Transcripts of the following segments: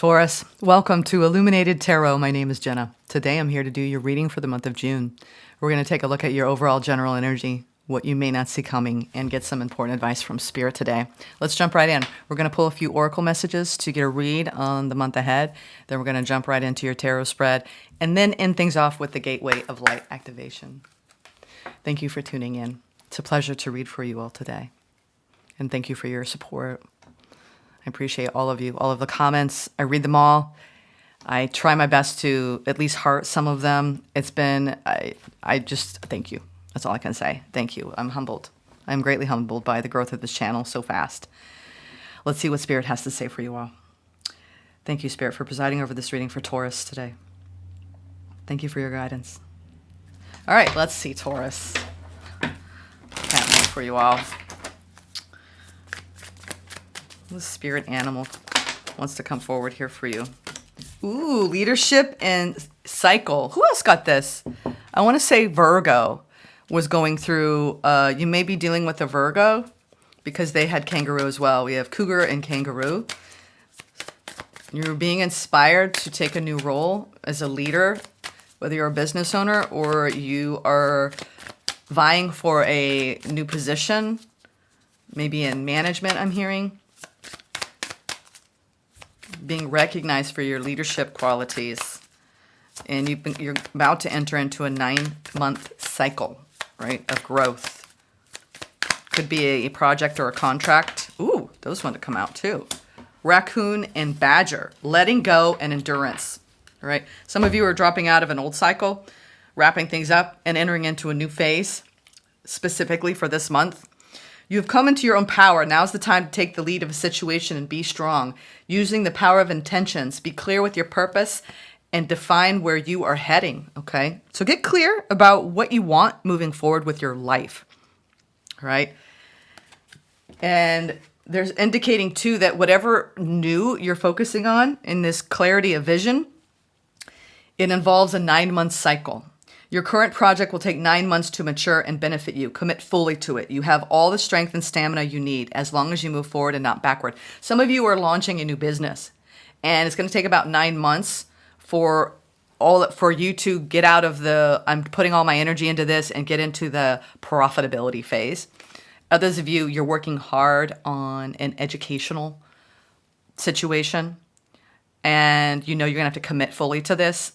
Taurus, welcome to Illuminated Tarot. My name is Jenna. Today I'm here to do your reading for the month of June. We're going to take a look at your overall general energy, what you may not see coming, and get some important advice from Spirit today. Let's jump right in. We're going to pull a few oracle messages to get a read on the month ahead. Then we're going to jump right into your tarot spread and then end things off with the Gateway of Light activation. Thank you for tuning in. It's a pleasure to read for you all today. And thank you for your support. I appreciate all of you, all of the comments. I read them all. I try my best to at least heart some of them. It's been, I just thank you. That's all I can say. Thank you. I'm humbled. I'm greatly humbled by the growth of this channel so fast. Let's see what Spirit has to say for you all. Thank you, Spirit, for presiding over this reading for Taurus today. Thank you for your guidance. All right, let's see, Taurus. What's happening for you all? The spirit animal wants to come forward here for you. Ooh, leadership and cycle. Who else got this? I want to say Virgo was going through, you may be dealing with a Virgo because they had kangaroo as well. We have cougar and kangaroo. You're being inspired to take a new role as a leader, whether you're a business owner or you are vying for a new position, maybe in management, I'm hearing. Being recognized for your leadership qualities. And you're about to enter into a 9-month cycle, right, of growth. Could be a project or a contract. Ooh, those want to come out too. Raccoon and badger, letting go and endurance, all right? Some of you are dropping out of an old cycle, wrapping things up and entering into a new phase, specifically for this month. You have come into your own power. Now's the time to take the lead of a situation and be strong. Using the power of intentions, be clear with your purpose and define where you are heading, okay? So get clear about what you want moving forward with your life, all right? And there's indicating too that whatever new you're focusing on in this clarity of vision, it involves a 9-month cycle. Your current project will take 9 months to mature and benefit you. Commit fully to it. You have all the strength and stamina you need as long as you move forward and not backward. Some of you are launching a new business, and it's going to take about 9 months for you to get out of the, I'm putting all my energy into this and get into the profitability phase. Others of you, you're working hard on an educational situation, and you know you're going to have to commit fully to this.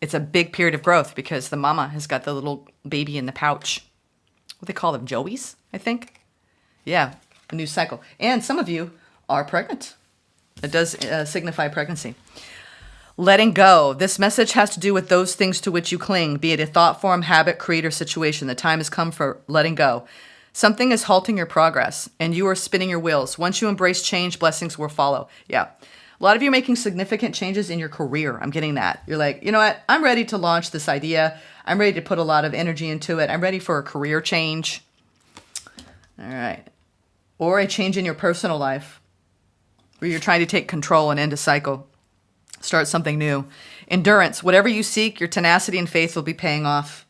It's a big period of growth because the mama has got the little baby in the pouch. What they call them, joeys, I think? Yeah, a new cycle. And some of you are pregnant. It does signify pregnancy. Letting go. This message has to do with those things to which you cling, be it a thought form, habit, creed, or situation. The time has come for letting go. Something is halting your progress, and you are spinning your wheels. Once you embrace change, blessings will follow. Yeah. A lot of you are making significant changes in your career. I'm getting that. You're like, you know what? I'm ready to launch this idea. I'm ready to put a lot of energy into it. I'm ready for a career change. All right. Or a change in your personal life where you're trying to take control and end a cycle. Start something new. Endurance. Whatever you seek, your tenacity and faith will be paying off.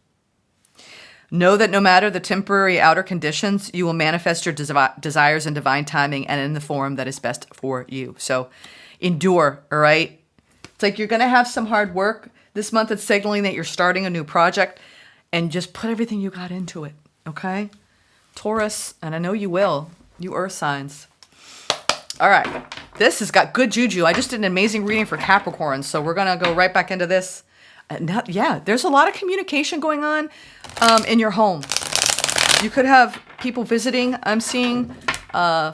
Know that no matter the temporary outer conditions, you will manifest your desires in divine timing and in the form that is best for you. So endure, all right? It's like you're going to have some hard work. This month it's signaling that you're starting a new project, and just put everything you got into it, okay? Taurus, and I know you will, you earth signs. All right, this has got good juju. I just did an amazing reading for Capricorn, so we're going to go right back into this. Now, yeah, there's a lot of communication going on in your home. You could have people visiting. I'm seeing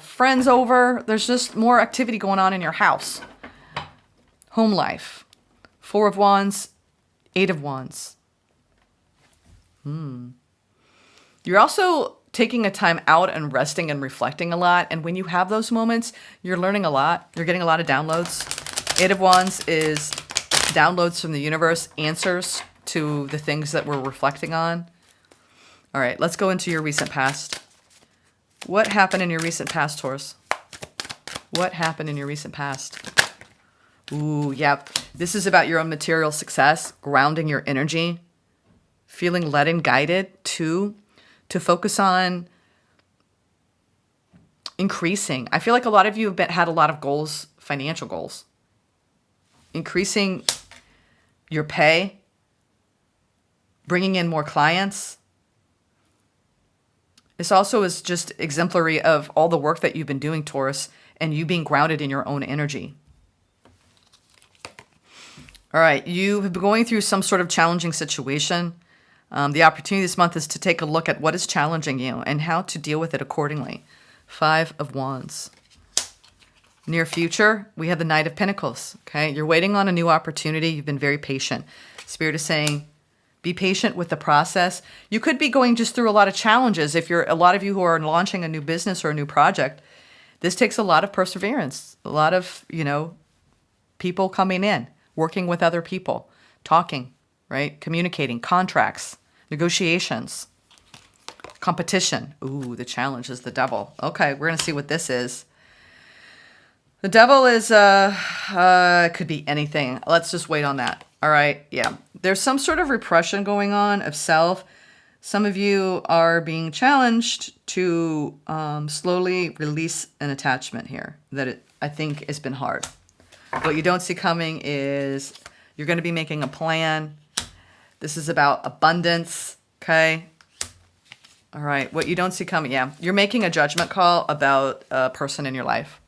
friends over. There's just more activity going on in your house. Home life. 4 of Wands, 8 of Wands. You're also taking a time out and resting and reflecting a lot. And when you have those moments, you're learning a lot. You're getting a lot of downloads. 8 of Wands is downloads from the universe, answers to the things that we're reflecting on. All right, let's go into your recent past. What happened in your recent past, Taurus? What happened in your recent past? Ooh, yep. This is about your own material success, grounding your energy, feeling led and guided to focus on increasing. I feel like a lot of you have had a lot of goals, financial goals, increasing your pay, bringing in more clients. This also is just exemplary of all the work that you've been doing, Taurus, and you being grounded in your own energy. All right, you have been going through some sort of challenging situation. The opportunity this month is to take a look at what is challenging you and how to deal with it accordingly. 5 of Wands. Near future, we have the Knight of Pentacles. Okay, you're waiting on a new opportunity. You've been very patient. Spirit is saying, be patient with the process. You could be going just through a lot of challenges. If you're a lot of you who are launching a new business or a new project, this takes a lot of perseverance, a lot of, people coming in, working with other people, talking, right? Communicating, contracts, negotiations, competition. Ooh, the challenge is the Devil. Okay, we're going to see what this is. The Devil is, could be anything. Let's just wait on that. All right, yeah. There's some sort of repression going on of self. Some of you are being challenged to slowly release an attachment here that I think has been hard. What you don't see coming is you're going to be making a plan. This is about abundance, okay? All right, what you don't see coming, yeah. You're making a judgment call about a person in your life,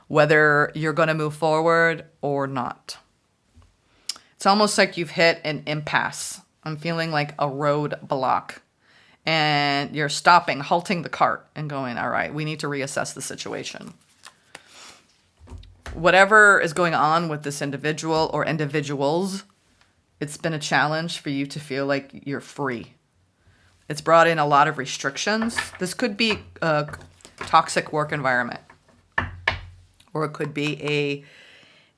whether you're going to move forward or not. It's almost like you've hit an impasse. I'm feeling like a roadblock. And you're stopping, halting the cart and going, all right, we need to reassess the situation. Whatever is going on with this individual or individuals, it's been a challenge for you to feel like you're free. It's brought in a lot of restrictions. This could be a toxic work environment. Or it could be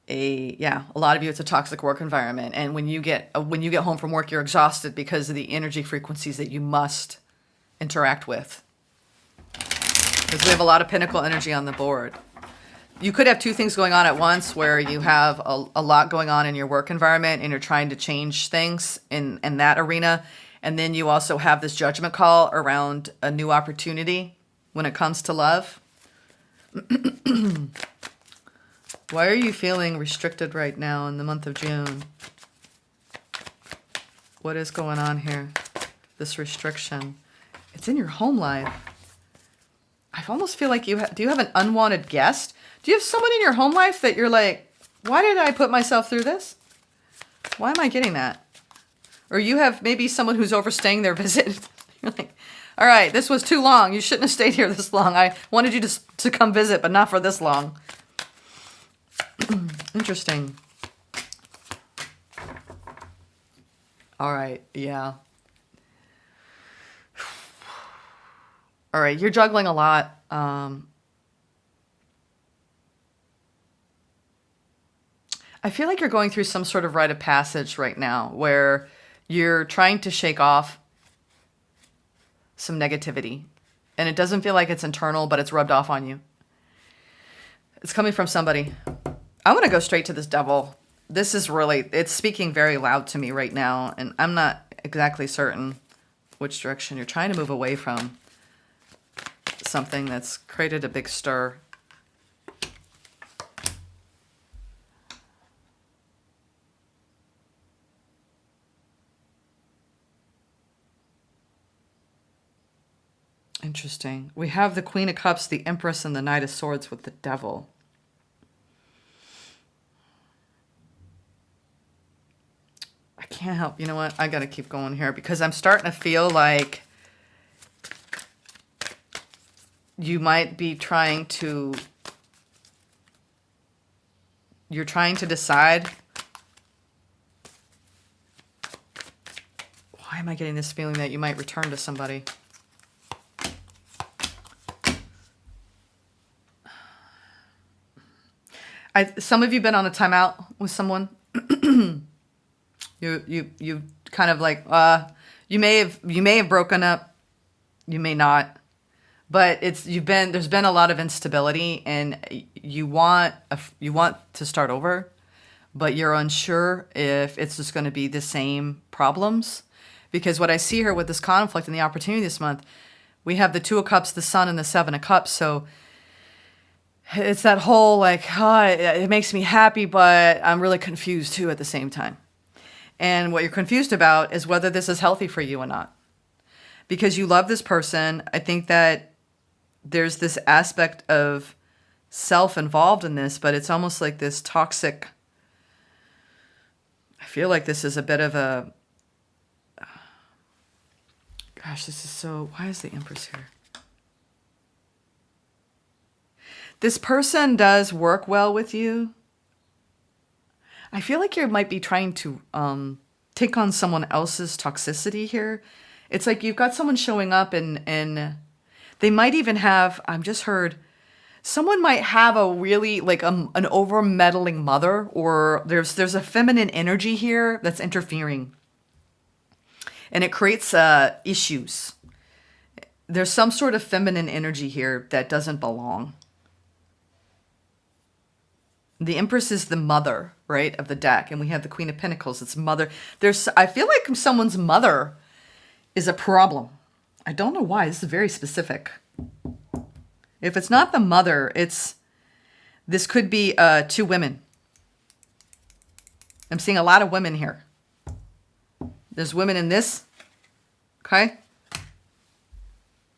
a lot of you, it's a toxic work environment. And when you get home from work, you're exhausted because of the energy frequencies that you must interact with. Because we have a lot of Pentacle energy on the board. You could have 2 things going on at once where you have a lot going on in your work environment and you're trying to change things in that arena. And then you also have this judgment call around a new opportunity when it comes to love. Why are you feeling restricted right now in the month of June? What is going on here? This restriction. It's in your home life. I almost feel like do you have an unwanted guest? Do you have someone in your home life that you're like, why did I put myself through this? Why am I getting that? Or you have maybe someone who's overstaying their visit. You're like, all right, this was too long. You shouldn't have stayed here this long. I wanted you to come visit, but not for this long. Interesting. All right, yeah. All right, you're juggling a lot. I feel like you're going through some sort of rite of passage right now where you're trying to shake off some negativity. And it doesn't feel like it's internal, but it's rubbed off on you. It's coming from somebody. I want to go straight to this Devil. This is really, it's speaking very loud to me right now, and I'm not exactly certain which direction you're trying to move away from. Something that's created a big stir. Interesting. We have the Queen of Cups, the Empress, and the Knight of Swords with the Devil. I can't help. You know what? I got to keep going here because I'm starting to feel like you might be trying to... You're trying to decide... Why am I getting this feeling that you might return to somebody? Some of you been on a timeout with someone. You kind of like you may have broken up, you may not, but there's been a lot of instability and you want to start over, but you're unsure if it's just going to be the same problems, because what I see here with this conflict and the opportunity this month, we have the Two of Cups, the Sun, and the Seven of Cups. So it's that whole like, oh, it makes me happy, but I'm really confused too at the same time. And what you're confused about is whether this is healthy for you or not. Because you love this person, I think that there's this aspect of self involved in this, but it's almost like this toxic. I feel like this is a bit of a, gosh, this is so, why is the Empress here? This person does work well with you. I feel like you might be trying to take on someone else's toxicity here. It's like you've got someone showing up and they might even have, I've just heard, someone might have a really like an over meddling mother, or there's a feminine energy here that's interfering. And it creates issues. There's some sort of feminine energy here that doesn't belong. The Empress is the mother, right, of the deck. And we have the Queen of Pentacles. It's mother. I feel like someone's mother is a problem. I don't know why. This is very specific. If it's not the mother, this could be 2 women. I'm seeing a lot of women here. There's women in this, okay?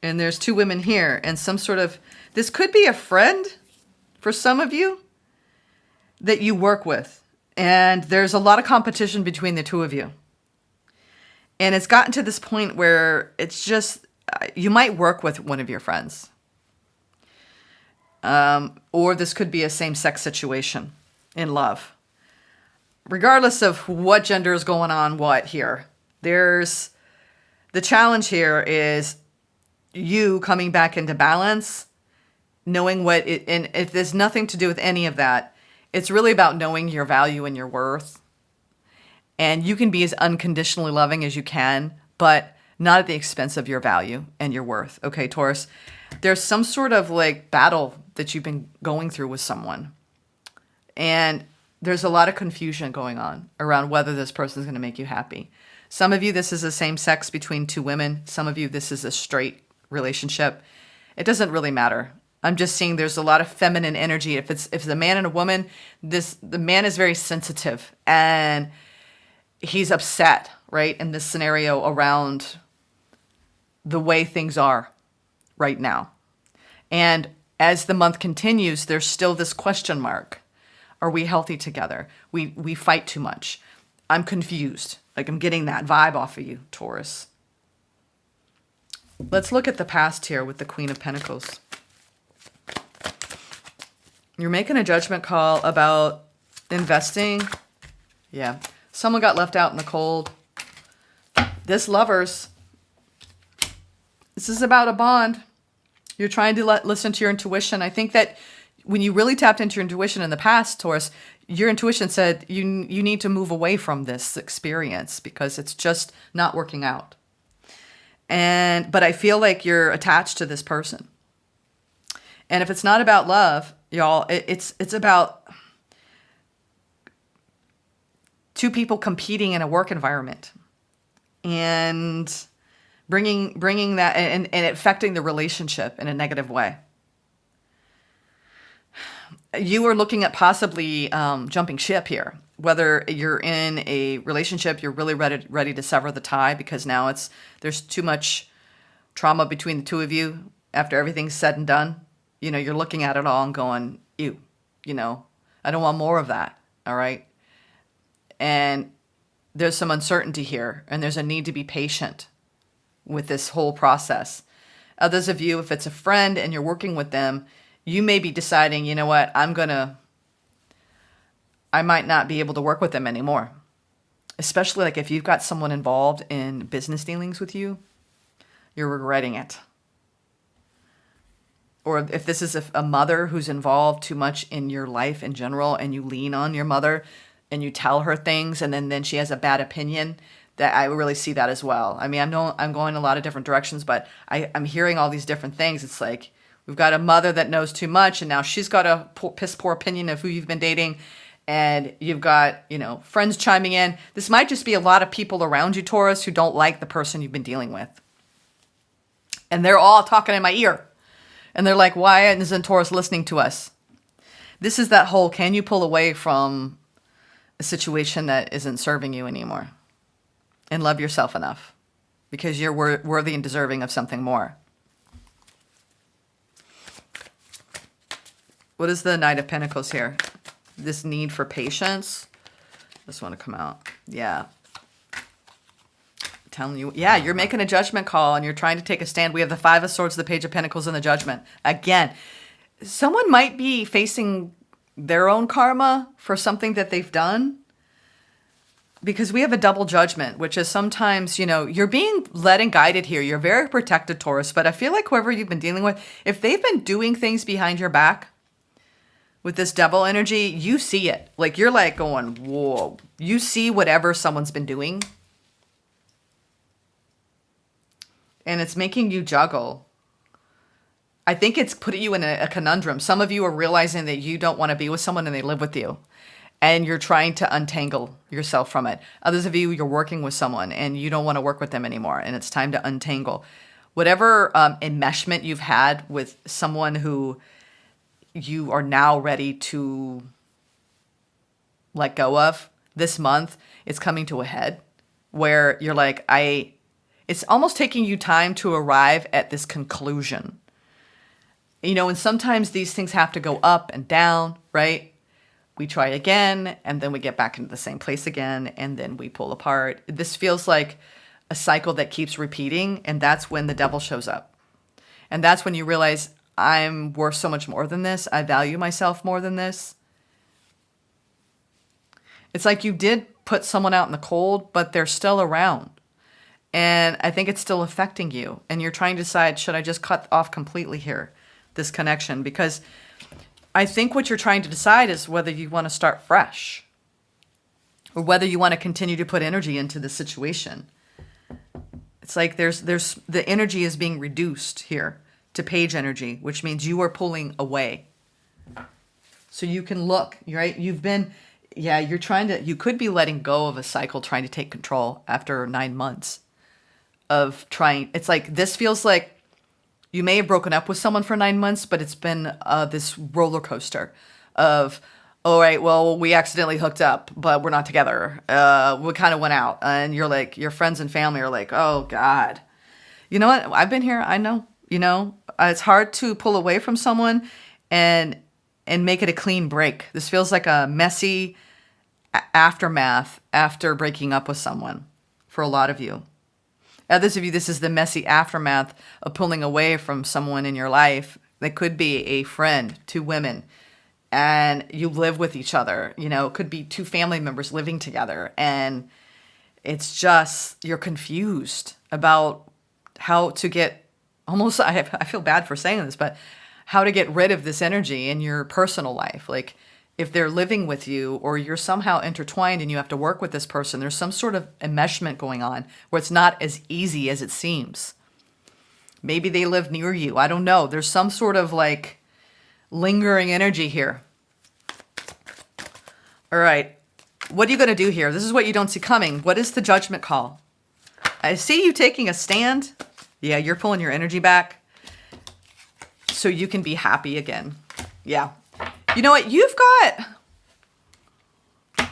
And there's 2 women here. And some sort of, this could be a friend for some of you that you work with. And there's a lot of competition between the 2 of you. And it's gotten to this point where it's just, you might work with one of your friends. Or this could be a same-sex situation in love. Regardless of what gender is going on, what here. The challenge here is you coming back into balance, knowing and if there's nothing to do with any of that, it's really about knowing your value and your worth. And you can be as unconditionally loving as you can, but not at the expense of your value and your worth. Okay, Taurus, there's some sort of like battle that you've been going through with someone. And there's a lot of confusion going on around whether this person is going to make you happy. Some of you, this is the same sex between 2 women. Some of you, this is a straight relationship. It doesn't really matter. I'm just seeing there's a lot of feminine energy. If it's a man and a woman, the man is very sensitive and he's upset, right, in this scenario around the way things are right now. And as the month continues, there's still this question mark. Are we healthy together? We fight too much. I'm confused. Like I'm getting that vibe off of you, Taurus. Let's look at the past here with the Queen of Pentacles. You're making a judgment call about investing. Yeah. Someone got left out in the cold. This Lovers. This is about a bond. You're trying to listen to your intuition. I think that when you really tapped into your intuition in the past, Taurus, your intuition said you need to move away from this experience because it's just not working out. But I feel like you're attached to this person. And if it's not about love, y'all, it's about 2 people competing in a work environment and bringing that and affecting the relationship in a negative way. You are looking at possibly jumping ship here. Whether you're in a relationship, you're really ready to sever the tie because now there's too much trauma between the 2 of you after everything's said and done. You know, you're looking at it all and going, ew, I don't want more of that, all right? And there's some uncertainty here, and there's a need to be patient with this whole process. Others of you, if it's a friend and you're working with them, you may be deciding, you know what, I might not be able to work with them anymore. Especially like if you've got someone involved in business dealings with you, you're regretting it. Or if this is a mother who's involved too much in your life in general and you lean on your mother and you tell her things and then she has a bad opinion, that I really see that as well. I mean, I'm going a lot of different directions, but I'm hearing all these different things. It's like we've got a mother that knows too much and now she's got a piss poor opinion of who you've been dating. And you've got, friends chiming in. This might just be a lot of people around you, Taurus, who don't like the person you've been dealing with. And they're all talking in my ear. And they're like, why isn't Taurus listening to us? This is that whole, can you pull away from a situation that isn't serving you anymore and love yourself enough because you're worthy and deserving of something more. What is the Knight of Pentacles here? This need for patience. This one to come out. Yeah. Telling you, yeah, you're making a judgment call and you're trying to take a stand. We have the Five of Swords, the Page of Pentacles, and the Judgment. Again, someone might be facing their own karma for something that they've done, because we have a double judgment, which is sometimes, you know, you're being led and guided here. You're very protected, Taurus, but I feel like whoever you've been dealing with, if they've been doing things behind your back with this devil energy, you see it. Like, you're like going, whoa. You see whatever someone's been doing. And it's making you juggle. I think it's putting you in a conundrum. Some of you are realizing that you don't want to be with someone and they live with you. And you're trying to untangle yourself from it. Others of you, you're working with someone and you don't want to work with them anymore. And it's time to untangle. Whatever enmeshment you've had with someone who you are now ready to let go of, this month, it's coming to a head. Where you're like, it's almost taking you time to arrive at this conclusion. You know, and sometimes these things have to go up and down, right? We try again, and then we get back into the same place again, and then we pull apart. This feels like a cycle that keeps repeating, and that's when the devil shows up. And that's when you realize, I'm worth so much more than this. I value myself more than this. It's like you did put someone out in the cold, but they're still around. And I think it's still affecting you. And you're trying to decide, should I just cut off completely here, this connection? Because I think what you're trying to decide is whether you want to start fresh or whether you want to continue to put energy into the situation. It's like there's the energy is being reduced here to page energy, which means you are pulling away. So you can look, right? You could be letting go of a cycle, trying to take control after 9 months. It's like, this feels like you may have broken up with someone for 9 months, but it's been this roller coaster of, all right, well, we accidentally hooked up, but we're not together. We kind of went out, and you're like, your friends and family are like, oh God, you know what? I've been here. I know, it's hard to pull away from someone and make it a clean break. This feels like a messy aftermath after breaking up with someone for a lot of you. Others of you, this is the messy aftermath of pulling away from someone in your life. That could be a friend, 2 women, and you live with each other. You know, it could be 2 family members living together. And it's just, you're confused about how to get, almost, I feel bad for saying this, but how to get rid of this energy in your personal life. Like, if they're living with you or you're somehow intertwined and you have to work with this person, there's some sort of enmeshment going on where it's not as easy as it seems. Maybe they live near you. I don't know. There's some sort of like lingering energy here. All right. What are you going to do here? This is what you don't see coming. What is the judgment call? I see you taking a stand. Yeah, you're pulling your energy back so you can be happy again. Yeah. You know what? You've got... I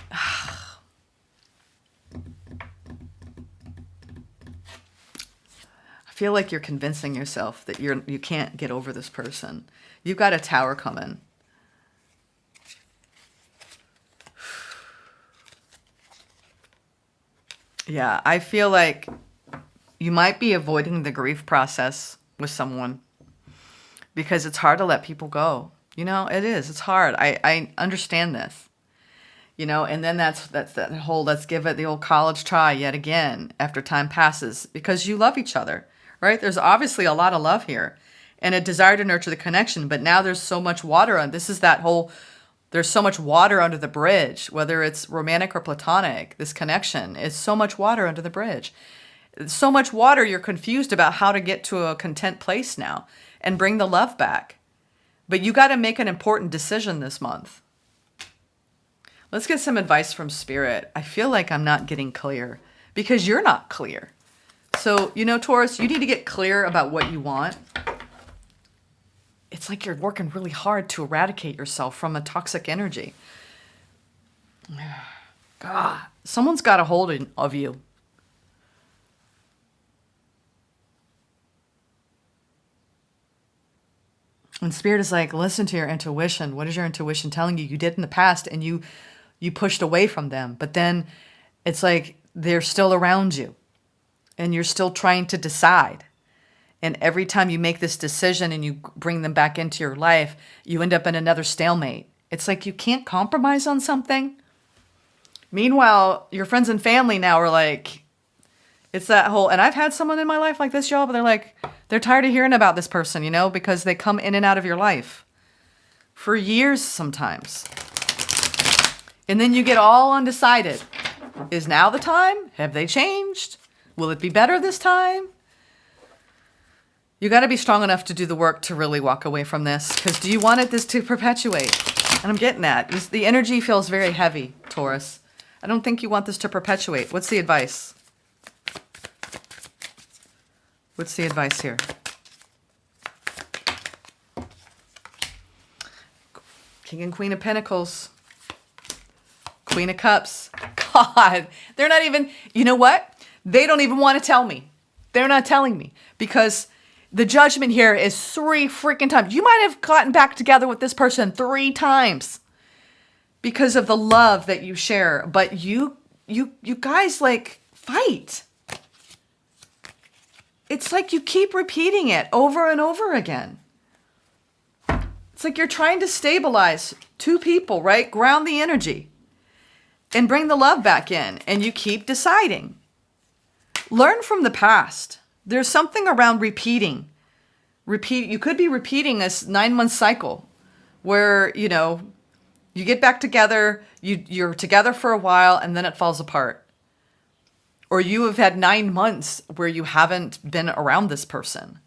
feel like you're convincing yourself that you can't get over this person. You've got a Tower coming. Yeah, I feel like you might be avoiding the grief process with someone because it's hard to let people go. You know, it is. It's hard. I understand this. You know, and then that's that whole, let's give it the old college try yet again after time passes because you love each other, right? There's obviously a lot of love here and a desire to nurture the connection, but now there's so much water on, this is that whole, there's so much water under the bridge, whether it's romantic or platonic, this connection is so much water under the bridge. So much water, you're confused about how to get to a content place now and bring the love back. But you got to make an important decision this month. Let's get some advice from Spirit. I feel like I'm not getting clear because you're not clear. So, you know, Taurus, you need to get clear about what you want. it's like you're working really hard to eradicate yourself from a toxic energy. God, someone's got a hold of you. And Spirit is like, listen to your intuition. What is your intuition telling you? You did in the past, and you pushed away from them. But then it's like they're still around you, and you're still trying to decide. And every time you make this decision and you bring them back into your life, you end up in another stalemate. It's like you can't compromise on something. Meanwhile, your friends and family now are like, it's that whole, and I've had someone in my life like this, y'all, but they're like, they're tired of hearing about this person, you know, because they come in and out of your life for years sometimes. And then you get all undecided. Is now the time? Have they changed? Will it be better this time? You got to be strong enough to do the work to really walk away from this. Because do you want this to perpetuate? And I'm getting that. The energy feels very heavy, Taurus. I don't think you want this to perpetuate. What's the advice? What's the advice here? King and Queen of Pentacles. Queen of Cups. God, they're not even, you know what? They don't even want to tell me. They're not telling me because the judgment here is 3 freaking times. You might have gotten back together with this person 3 times because of the love that you share. But you guys like fight. It's like you keep repeating it over and over again. It's like you're trying to stabilize 2 people, right? Ground the energy and bring the love back in. And you keep deciding. Learn from the past. There's something around repeating. You could be repeating a 9-month cycle where, you know, you get back together, you're together for a while, and then it falls apart. Or you have had 9 months where you haven't been around this person.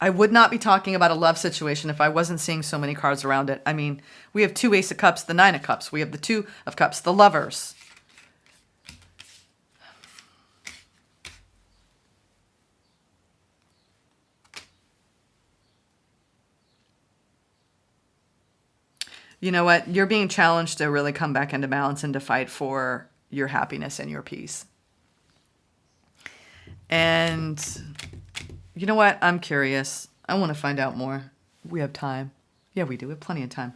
I would not be talking about a love situation if I wasn't seeing so many cards around it. I mean, we have 2 Ace of Cups, the 9 of Cups. We have the 2 of Cups, the Lovers. You know what? You're being challenged to really come back into balance and to fight for your happiness and your peace. And you know what? I'm curious. I want to find out more. We have time. Yeah, we do. We have plenty of time.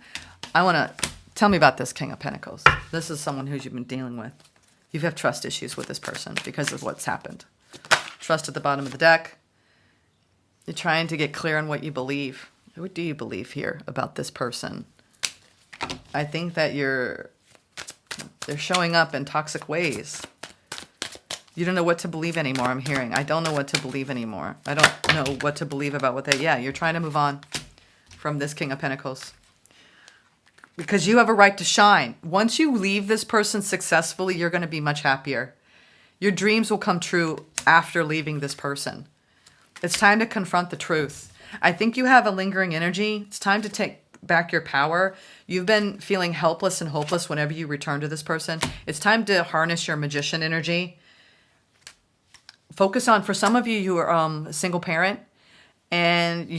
I want to tell me about this King of Pentacles. This is someone who you've been dealing with. You have trust issues with this person because of what's happened. Trust at the bottom of the deck. You're trying to get clear on what you believe. What do you believe here about this person? I think that they're showing up in toxic ways. You don't know what to believe anymore, I'm hearing. I don't know what to believe anymore. I don't know what to believe about what yeah, you're trying to move on from this King of Pentacles. Because you have a right to shine. Once you leave this person successfully, you're going to be much happier. Your dreams will come true after leaving this person. It's time to confront the truth. I think you have a lingering energy. It's time to take back your power. You've been feeling helpless and hopeless whenever you return to this person. It's time to harness your magician energy. Focus on, for some of you who are a single parent, and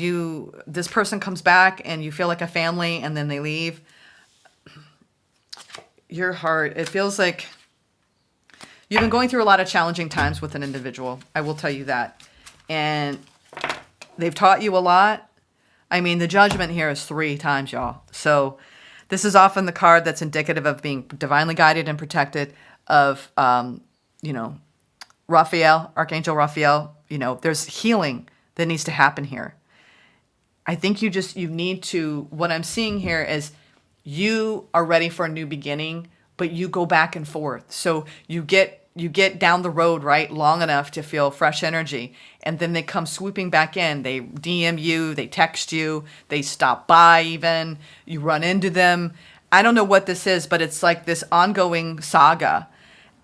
this person comes back and you feel like a family and then they leave. Your heart, it feels like you've been going through a lot of challenging times with an individual. I will tell you that. And they've taught you a lot. I mean, the judgment here is 3 times, y'all. So this is often the card that's indicative of being divinely guided and protected, of, Raphael, Archangel Raphael. There's healing that needs to happen here. I think you need to, what I'm seeing here is you are ready for a new beginning, but you go back and forth. So you get down the road, right, long enough to feel fresh energy. And then they come swooping back in. They DM you, they text you, they stop by even, you run into them. I don't know what this is, but it's like this ongoing saga.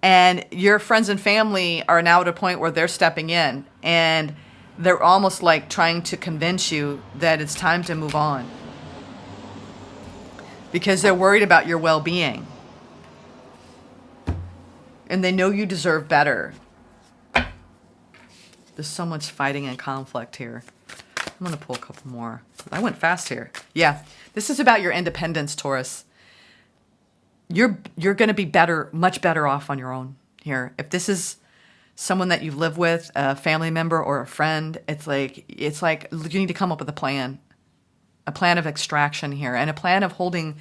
And your friends and family are now at a point where they're stepping in. And they're almost like trying to convince you that it's time to move on. Because they're worried about your well-being. And they know you deserve better. There's so much fighting and conflict here. I'm going to pull a couple more. I went fast here. Yeah. This is about your independence, Taurus. You're going to be better, much better off on your own here. If this is someone that you live with, a family member or a friend, it's like you need to come up with a plan of extraction here, and a plan of holding.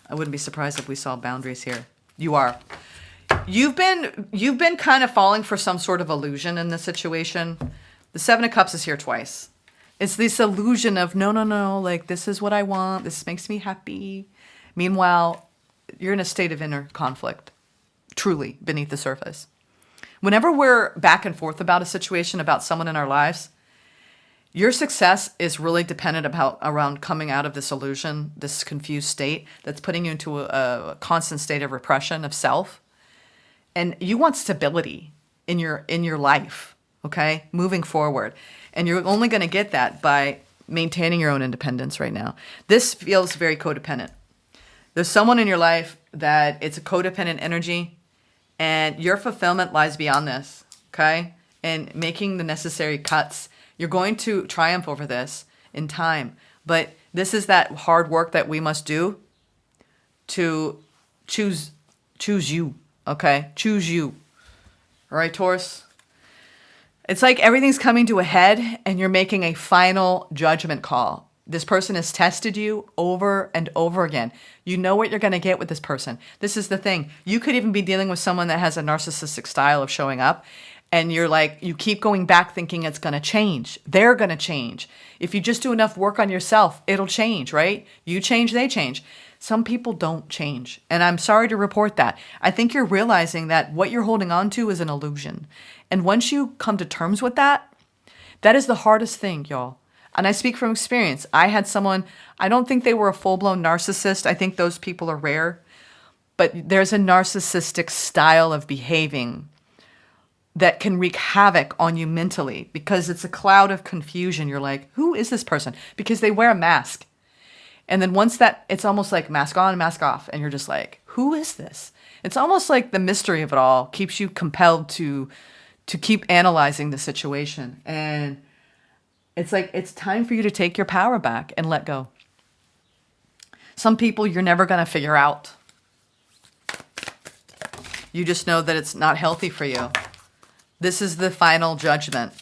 I wouldn't be surprised if we saw boundaries here. You are. You've been kind of falling for some sort of illusion in this situation. The Seven of Cups is here twice. It's this illusion of no, like this is what I want. This makes me happy. Meanwhile, you're in a state of inner conflict, truly beneath the surface. Whenever we're back and forth about a situation, about someone in our lives, your success is really dependent around coming out of this illusion, this confused state that's putting you into a constant state of repression of self. And you want stability in your life, okay, moving forward. And you're only going to get that by maintaining your own independence right now. This feels very codependent. There's someone in your life that it's a codependent energy, and your fulfillment lies beyond this, okay? And making the necessary cuts. You're going to triumph over this in time. But this is that hard work that we must do to choose you, okay? Choose you. All right, Taurus? It's like everything's coming to a head and you're making a final judgment call. This person has tested you over and over again. You know what you're going to get with this person. This is the thing. You could even be dealing with someone that has a narcissistic style of showing up, and you're like, you keep going back thinking it's going to change. They're going to change. If you just do enough work on yourself, it'll change, right? You change, they change. Some people don't change. And I'm sorry to report that. I think you're realizing that what you're holding on to is an illusion. And once you come to terms with that, that is the hardest thing, y'all. And I speak from experience. I had someone, I don't think they were a full-blown narcissist. I think those people are rare. But there's a narcissistic style of behaving that can wreak havoc on you mentally because it's a cloud of confusion. You're like, who is this person? Because they wear a mask. And then once that, it's almost like mask on, mask off. And you're just like, who is this? It's almost like the mystery of it all keeps you compelled to keep analyzing the situation. And it's like, it's time for you to take your power back and let go. Some people you're never going to figure out. You just know that it's not healthy for you. This is the final judgment.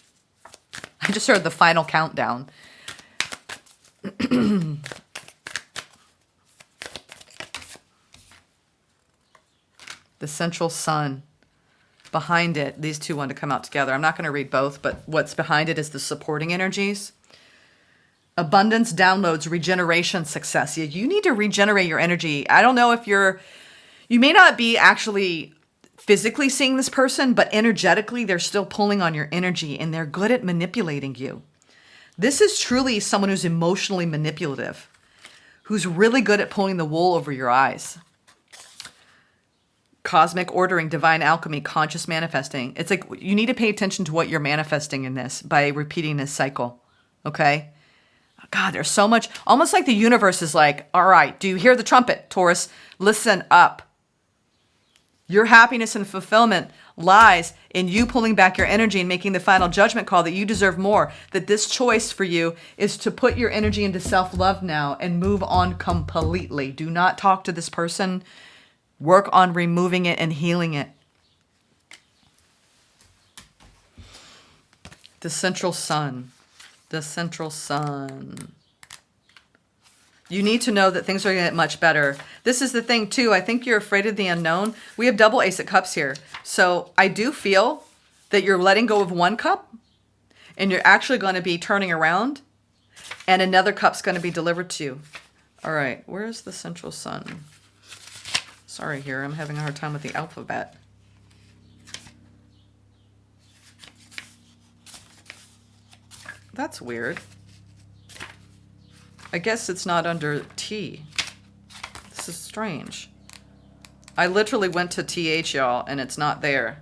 I just heard the final countdown. The central sun. Behind it, these two want to come out together. I'm not going to read both, but what's behind it is the supporting energies. Abundance, downloads, regeneration, success. You need to regenerate your energy. I don't know if you may not be actually physically seeing this person, but energetically, they're still pulling on your energy, and they're good at manipulating you. This is truly someone who's emotionally manipulative, who's really good at pulling the wool over your eyes. Cosmic ordering, divine alchemy, conscious manifesting. It's like you need to pay attention to what you're manifesting in this by repeating this cycle. Okay? God, there's so much. Almost like the universe is like, all right, do you hear the trumpet, Taurus? Listen up. Your happiness and fulfillment lies in you pulling back your energy and making the final judgment call that you deserve more. That this choice for you is to put your energy into self-love now and move on completely. Do not talk to this person. Work on removing it and healing it. The central sun. The central sun. You need to know that things are going to get much better. This is the thing, too. I think you're afraid of the unknown. We have double Ace of Cups here. So I do feel that you're letting go of one cup, and you're actually going to be turning around, and another cup's going to be delivered to you. All right. Where's the central sun? Sorry here, I'm having a hard time with the alphabet. That's weird. I guess it's not under T. This is strange. I literally went to TH, y'all, and it's not there.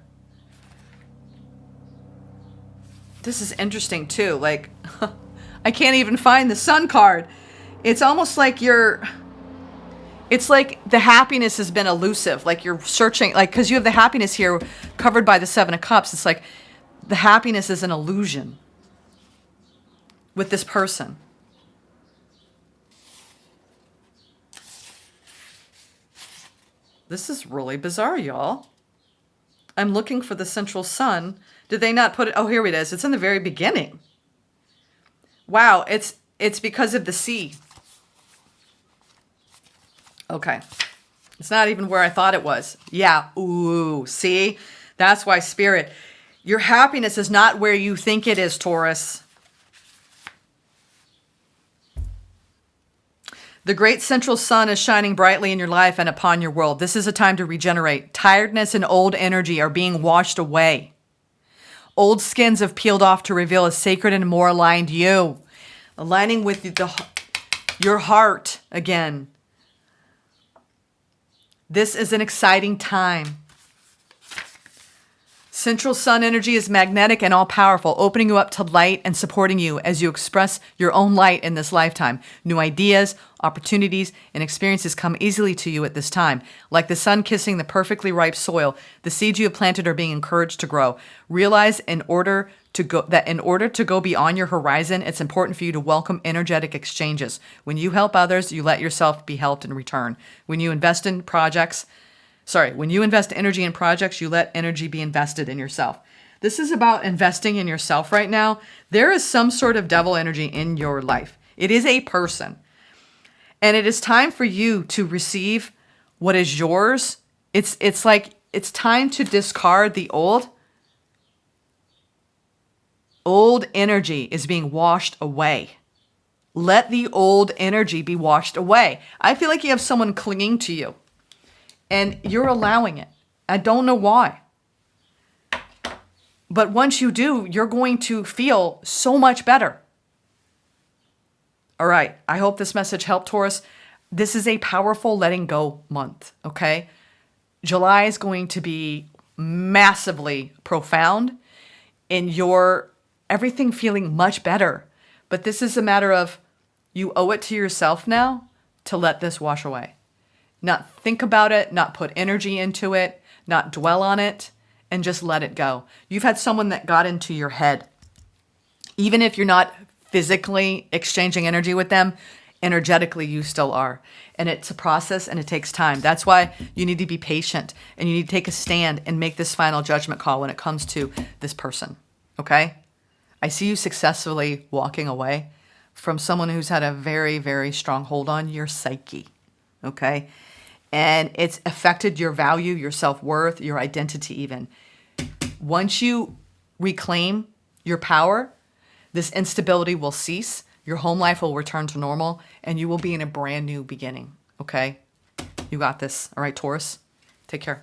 This is interesting, too. Like, I can't even find the sun card. It's almost like it's like the happiness has been elusive. Like you're searching, like, because you have the happiness here covered by the Seven of Cups. It's like the happiness is an illusion with this person. This is really bizarre, y'all. I'm looking for the central sun. Did they not put it? Oh, here it is. It's in the very beginning. Wow, it's because of the sea. Okay. It's not even where I thought it was. Yeah, ooh, see? That's why, Spirit, your happiness is not where you think it is, Taurus. The great central sun is shining brightly in your life and upon your world. This is a time to regenerate. Tiredness and old energy are being washed away. Old skins have peeled off to reveal a sacred and more aligned you. Aligning with your heart again. This is an exciting time. Central sun energy is magnetic and all-powerful, opening you up to light and supporting you as you express your own light in this lifetime. New ideas, opportunities, and experiences come easily to you at this time. Like the sun kissing the perfectly ripe soil, the seeds you have planted are being encouraged to grow. Realize in order to go beyond your horizon, it's important for you to welcome energetic exchanges. When you help others, you let yourself be helped in return. When you invest energy in projects, you let energy be invested in yourself. This is about investing in yourself right now. There is some sort of devil energy in your life. It is a person. And it is time for you to receive what is yours. It's like it's time to discard the old. Old energy is being washed away. Let the old energy be washed away. I feel like you have someone clinging to you. And you're allowing it. I don't know why. But once you do, you're going to feel so much better. All right. I hope this message helped, Taurus. This is a powerful letting go month, okay? July is going to be massively profound in your everything feeling much better. But this is a matter of you owe it to yourself now to let this wash away. Not think about it, not put energy into it, not dwell on it, and just let it go. You've had someone that got into your head. Even if you're not physically exchanging energy with them, energetically you still are. And it's a process and it takes time. That's why you need to be patient and you need to take a stand and make this final judgment call when it comes to this person. Okay? I see you successfully walking away from someone who's had a very, very strong hold on your psyche. Okay? And it's affected your value, your self-worth, your identity even. Once you reclaim your power, this instability will cease, your home life will return to normal, and you will be in a brand new beginning, okay? You got this. All right, Taurus, take care.